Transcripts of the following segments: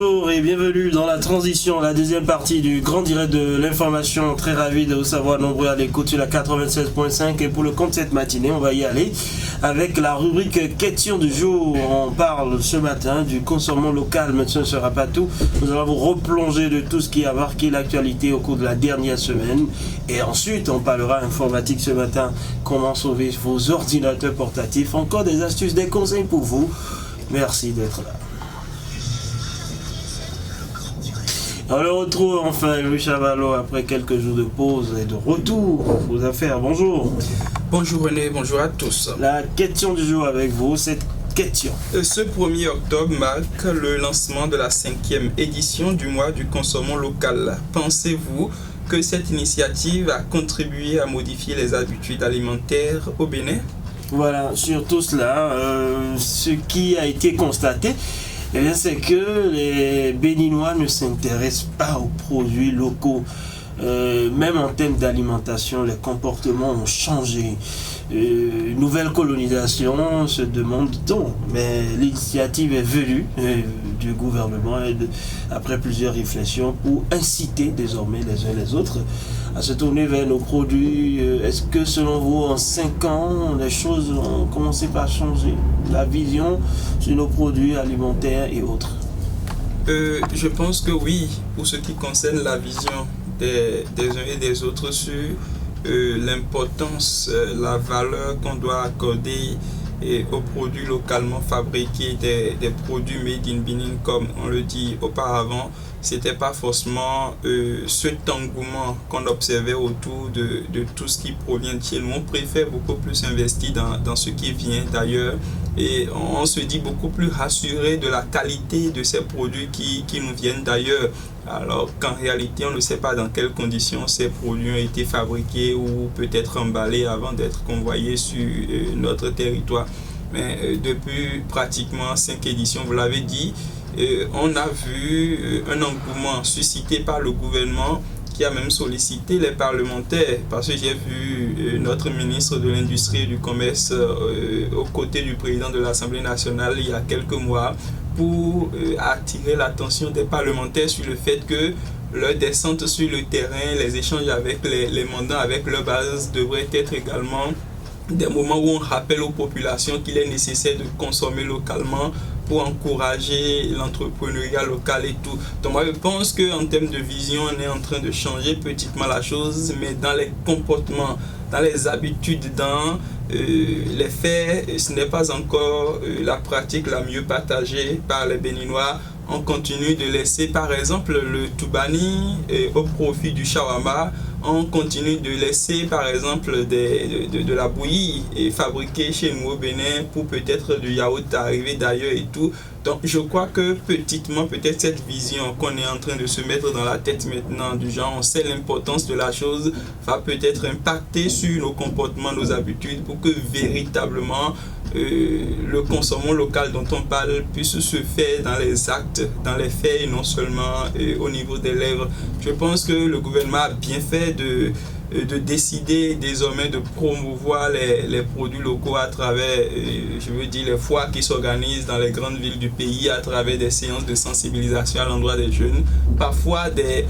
Bonjour et bienvenue dans la transition, la deuxième partie du grand direct de l'information. Très ravi de vous savoir nombreux à l'écoute sur la 96.5 et pour le compte cette matinée, on va y aller avec la rubrique question du jour. On parle ce matin du consommant local, mais ce ne sera pas tout. Nous allons vous replonger de tout ce qui a marqué l'actualité au cours de la dernière semaine et ensuite on parlera informatique ce matin, comment sauver vos ordinateurs portatifs, encore des astuces, des conseils pour vous. Merci d'être là. On le retrouve enfin, Louis Chavalot, après quelques jours de pause et de retour aux affaires. Bonjour. Bonjour René, bonjour à tous. La question du jour avec vous, cette question. Ce 1er octobre marque le lancement de la 5e édition du mois du consommant local. Pensez-vous que cette initiative a contribué à modifier les habitudes alimentaires au Bénin? Voilà, sur tout cela, ce qui a été constaté, eh bien, c'est que les Béninois ne s'intéressent pas aux produits locaux. Même en termes d'alimentation, les comportements ont changé. Nouvelle colonisation, se demande-t-on, mais l'initiative est venue du gouvernement après plusieurs réflexions pour inciter désormais les uns les autres à se tourner vers nos produits. Est-ce que selon vous, en 5 ans, les choses ont commencé par changer, la vision sur nos produits alimentaires et autres? Je pense que oui, pour ce qui concerne la vision des uns et des autres sur l'importance, la valeur qu'on doit accorder aux produits localement fabriqués, des produits made in Benin comme on le dit auparavant. C'était pas forcément cet engouement qu'on observait autour de tout ce qui provient de chez nous. On préfère beaucoup plus investir dans ce qui vient d'ailleurs et on se dit beaucoup plus rassuré de la qualité de ces produits qui nous viennent d'ailleurs, alors qu'en réalité on ne sait pas dans quelles conditions ces produits ont été fabriqués ou peut-être emballés avant d'être convoyés sur notre territoire. Mais depuis pratiquement 5 éditions, vous l'avez dit, on a vu un engouement suscité par le gouvernement qui a même sollicité les parlementaires, parce que j'ai vu notre ministre de l'Industrie et du Commerce aux côtés du président de l'Assemblée nationale il y a quelques mois pour attirer l'attention des parlementaires sur le fait que leur descente sur le terrain, les échanges avec les mandants, avec leur base devraient être également des moments où on rappelle aux populations qu'il est nécessaire de consommer localement pour encourager l'entrepreneuriat local et tout. Donc moi je pense qu'en termes de vision, on est en train de changer petitement la chose, mais dans les comportements, dans les habitudes, dans les faits, ce n'est pas encore la pratique la mieux partagée par les Béninois. On continue de laisser par exemple le toubani au profit du shawarma. On continue de laisser par exemple de la bouillie fabriquée chez nous au Bénin pour peut-être du yaourt arrivé d'ailleurs et tout. Donc je crois que petitement, peut-être cette vision qu'on est en train de se mettre dans la tête maintenant, du genre on sait l'importance de la chose, va peut-être impacter sur nos comportements, nos habitudes pour que véritablement le consommation local dont on parle puisse se faire dans les actes, dans les faits et non seulement au niveau des lèvres. Je pense que le gouvernement a bien fait de décider désormais de promouvoir les produits locaux à travers, je veux dire, les foires qui s'organisent dans les grandes villes du pays, à travers des séances de sensibilisation à l'endroit des jeunes, parfois des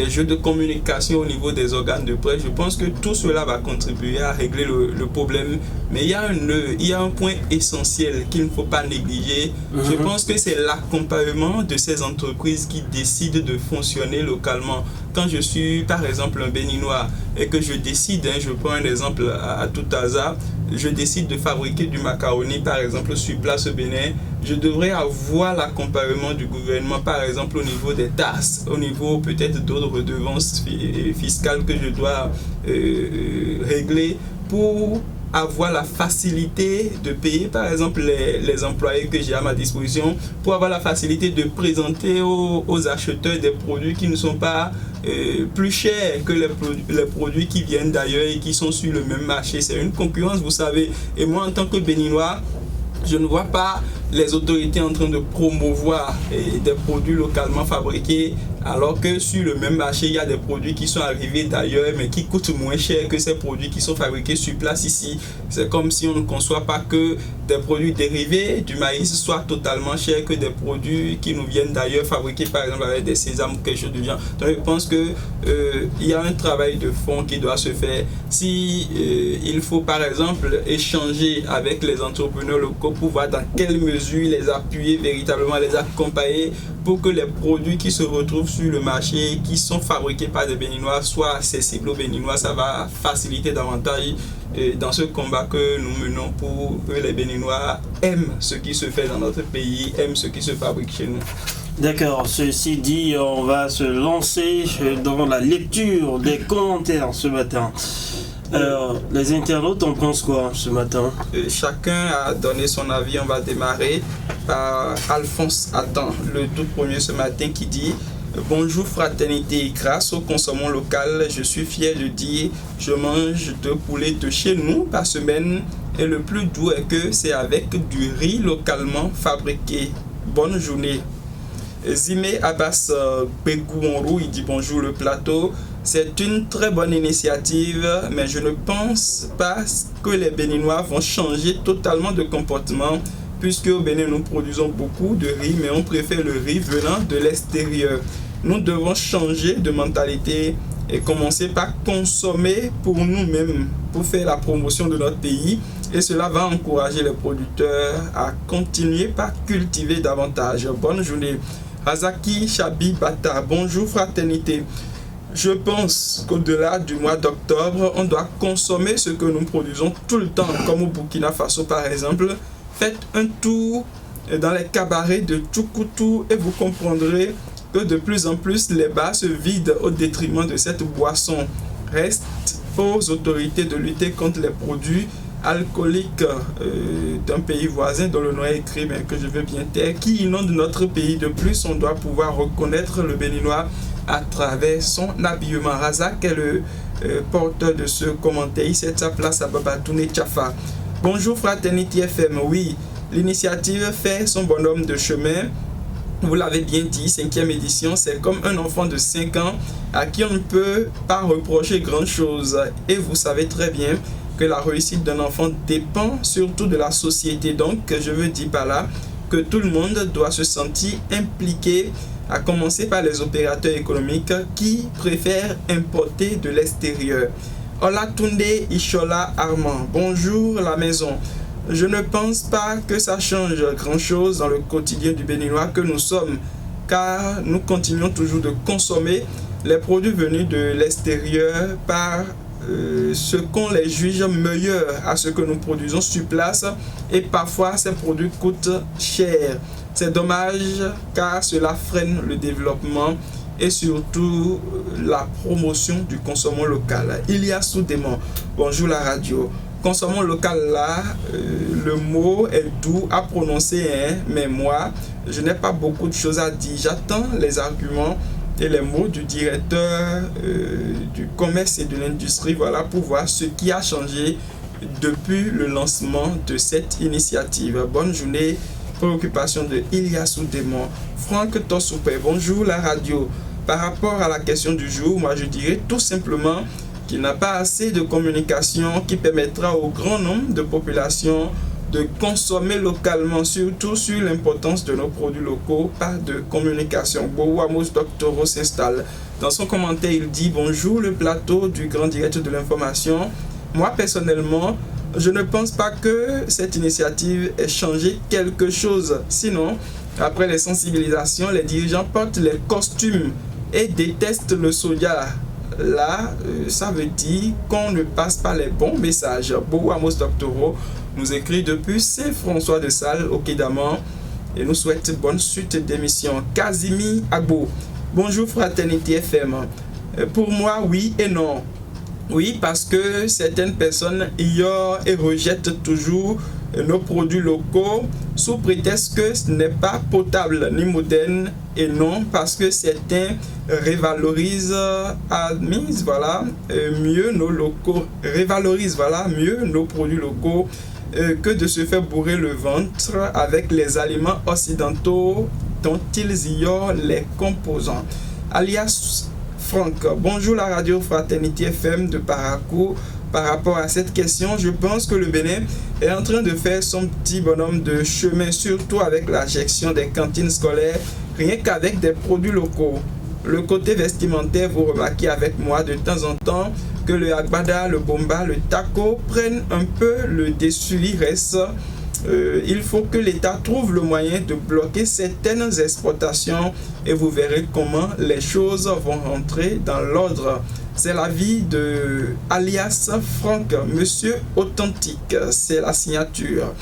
jeux de communication au niveau des organes de presse. Je pense que tout cela va contribuer à régler le problème, mais il y a un point essentiel qu'il ne faut pas négliger. Je pense que c'est l'accompagnement de ces entreprises qui décident de fonctionner localement. Quand je suis par exemple un Béninois et que je décide, je prends un exemple à tout hasard, je décide de fabriquer du macaroni par exemple sur place au Bénin, je devrais avoir l'accompagnement du gouvernement par exemple au niveau des taxes, au niveau peut-être d'autres redevances fiscales que je dois régler pour avoir la facilité de payer par exemple les employés que j'ai à ma disposition, pour avoir la facilité de présenter aux acheteurs des produits qui ne sont pas plus chers que les produits qui viennent d'ailleurs et qui sont sur le même marché. C'est une concurrence, vous savez, et moi en tant que Béninois, je ne vois pas les autorités en train de promouvoir des produits localement fabriqués, alors que sur le même marché, il y a des produits qui sont arrivés d'ailleurs, mais qui coûtent moins cher que ces produits qui sont fabriqués sur place ici. C'est comme si on ne conçoit pas que des produits dérivés du maïs soient totalement chers que des produits qui nous viennent d'ailleurs, fabriqués par exemple avec des sésames ou quelque chose de bien. Donc je pense que il y a un travail de fond qui doit se faire. Si il faut par exemple échanger avec les entrepreneurs locaux pour voir dans quelle mesure les appuyer véritablement, les accompagner pour que les produits qui se retrouvent sur le marché, qui sont fabriqués par des Béninois, soient accessibles aux Béninois. Ça va faciliter davantage dans ce combat que nous menons pour que les Béninois aiment ce qui se fait dans notre pays, aiment ce qui se fabrique chez nous. D'accord, ceci dit, on va se lancer dans la lecture des commentaires ce matin. Alors, les internautes en pensent quoi ce matin? Chacun a donné son avis. On va démarrer par Alphonse Adam, le tout premier ce matin, qui dit: bonjour fraternité, grâce au consommant local, je suis fier de dire je mange 2 poulets de chez nous par semaine et le plus doux est que c'est avec du riz localement fabriqué. Bonne journée. Zimé Abbas Begouonrou, il dit bonjour le plateau. C'est une très bonne initiative, mais je ne pense pas que les Béninois vont changer totalement de comportement, puisque au Bénin nous produisons beaucoup de riz, mais on préfère le riz venant de l'extérieur. Nous devons changer de mentalité et commencer par consommer pour nous-mêmes, pour faire la promotion de notre pays, et cela va encourager les producteurs à continuer par cultiver davantage. Bonne journée. Razaki Chabi Bata, bonjour fraternité. Je pense qu'au-delà du mois d'octobre, on doit consommer ce que nous produisons tout le temps, comme au Burkina Faso par exemple. Faites un tour dans les cabarets de Tchoukoutou et vous comprendrez que de plus en plus les bars se vident au détriment de cette boisson. Reste aux autorités de lutter contre les produits alcooliques d'un pays voisin dont le nom est écrit mais que je veux bien taire, qui inonde notre pays. De plus, on doit pouvoir reconnaître le Béninois à travers son habillement. Razak est le porteur de ce commentaire. Il cède sa place à Babatoune Tchafa. Bonjour Fraternité FM. Oui, l'initiative fait son bonhomme de chemin. Vous l'avez bien dit, 5e édition, c'est comme un enfant de 5 ans à qui on ne peut pas reprocher grand chose. Et vous savez très bien que la réussite d'un enfant dépend surtout de la société. Donc, je veux dire par là que tout le monde doit se sentir impliqué, à commencer par les opérateurs économiques qui préfèrent importer de l'extérieur. Olatunde Ishola Armand, bonjour la maison. Je ne pense pas que ça change grand-chose dans le quotidien du Béninois que nous sommes, car nous continuons toujours de consommer les produits venus de l'extérieur par ce qu'on les juge meilleurs à ce que nous produisons sur place, et parfois ces produits coûtent cher. C'est dommage car cela freine le développement et surtout la promotion du consommant local. Il y a soudainement, bonjour la radio. Consommons local là, le mot est doux à prononcer, hein, mais moi, je n'ai pas beaucoup de choses à dire. J'attends les arguments et les mots du directeur du commerce et de l'industrie, voilà, pour voir ce qui a changé depuis le lancement de cette initiative. Bonne journée. Préoccupation de Ilias Démon. Franck Tossoupé, bonjour la radio. Par rapport à la question du jour, moi je dirais tout simplement qu'il n'y a pas assez de communication qui permettra au grand nombre de populations de consommer localement, surtout sur l'importance de nos produits locaux. Pas de communication. Bouamos Doctoro s'installe. Dans son commentaire, il dit bonjour le plateau du grand direct de l'information. Moi personnellement, je ne pense pas que cette initiative ait changé quelque chose. Sinon, après les sensibilisations, les dirigeants portent les costumes et détestent le soja. Là, ça veut dire qu'on ne passe pas les bons messages. Bouamos Doctoro nous écrit depuis Saint-François de Sales au Kédaman et nous souhaite bonne suite d'émission. Kazimi Agbo, bonjour Fraternité FM. Pour moi, oui et non. Oui, parce que certaines personnes ignorent et rejettent toujours nos produits locaux sous prétexte que ce n'est pas potable ni moderne, et non parce que certains revalorisent mieux nos locaux, revalorisent mieux nos produits locaux que de se faire bourrer le ventre avec les aliments occidentaux dont ils ignorent les composants. Alias Franck, bonjour la radio Fraternité FM de Parakou. Par rapport à cette question, je pense que le Bénin est en train de faire son petit bonhomme de chemin, surtout avec la gestion des cantines scolaires, rien qu'avec des produits locaux. Le côté vestimentaire, vous remarquez avec moi de temps en temps que le agbada, le bomba, le taco prennent un peu le dessus. Il faut que l'État trouve le moyen de bloquer certaines exportations et vous verrez comment les choses vont rentrer dans l'ordre. C'est l'avis de alias Franck, Monsieur Authentique, c'est la signature.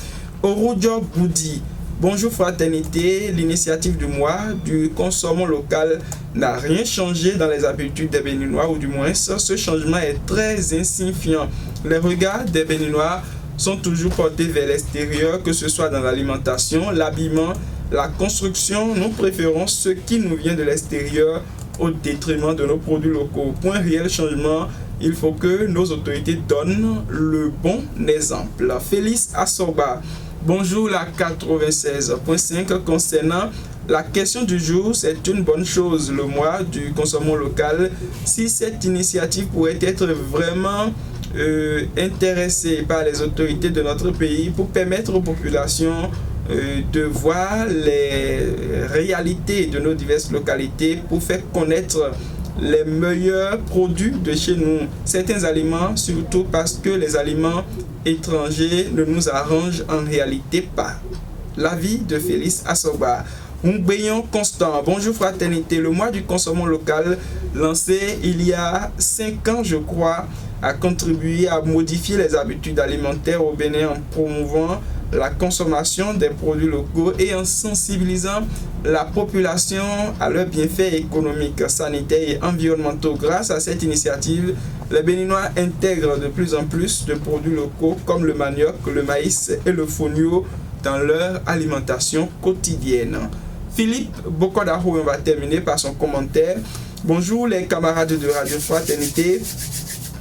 Orujo Boudi, bonjour fraternité, l'initiative du mois du consommons local n'a rien changé dans les habitudes des Béninois, ou du moins ce changement est très insignifiant. Les regards des Béninois sont toujours portés vers l'extérieur, que ce soit dans l'alimentation, l'habillement, la construction. Nous préférons ce qui nous vient de l'extérieur au détriment de nos produits locaux. Point réel changement, il faut que nos autorités donnent le bon exemple. Félix Assoba, bonjour la 96.5. Concernant la question du jour, c'est une bonne chose, le mois du consommons local. Si cette initiative pourrait être vraiment intéressée par les autorités de notre pays pour permettre aux populations de voir les réalités de nos diverses localités, pour faire connaître les meilleurs produits de chez nous. Certains aliments, surtout parce que les aliments étrangers ne nous arrangent en réalité pas. L'avis de Félix Assoba. Ngbeyon Constant, bonjour fraternité. Le mois du consommons local, lancé il y a 5 ans je crois, a contribué à modifier les habitudes alimentaires au Bénin en promouvant la consommation des produits locaux et en sensibilisant la population à leurs bienfaits économiques, sanitaires et environnementaux. Grâce à cette initiative, les Béninois intègrent de plus en plus de produits locaux comme le manioc, le maïs et le fonio dans leur alimentation quotidienne. Philippe Bokodaro, on va terminer par son commentaire. Bonjour les camarades de Radio Fraternité.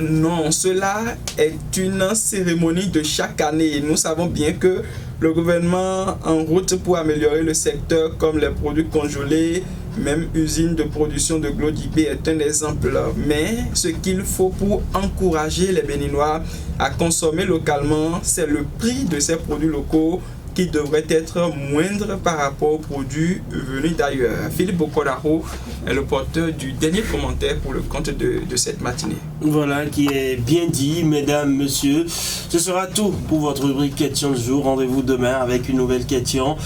Non, cela est une cérémonie de chaque année. Nous savons bien que le gouvernement en route pour améliorer le secteur comme les produits congelés, même usine de production de Glodibé est un exemple. Mais ce qu'il faut pour encourager les Béninois à consommer localement, c'est le prix de ces produits locaux qui devrait être moindre par rapport aux produits venus d'ailleurs. Philippe Bokodaro est le porteur du dernier commentaire pour le compte de cette matinée. Voilà, qui est bien dit, mesdames, messieurs. Ce sera tout pour votre rubrique question du jour. Rendez-vous demain avec une nouvelle question.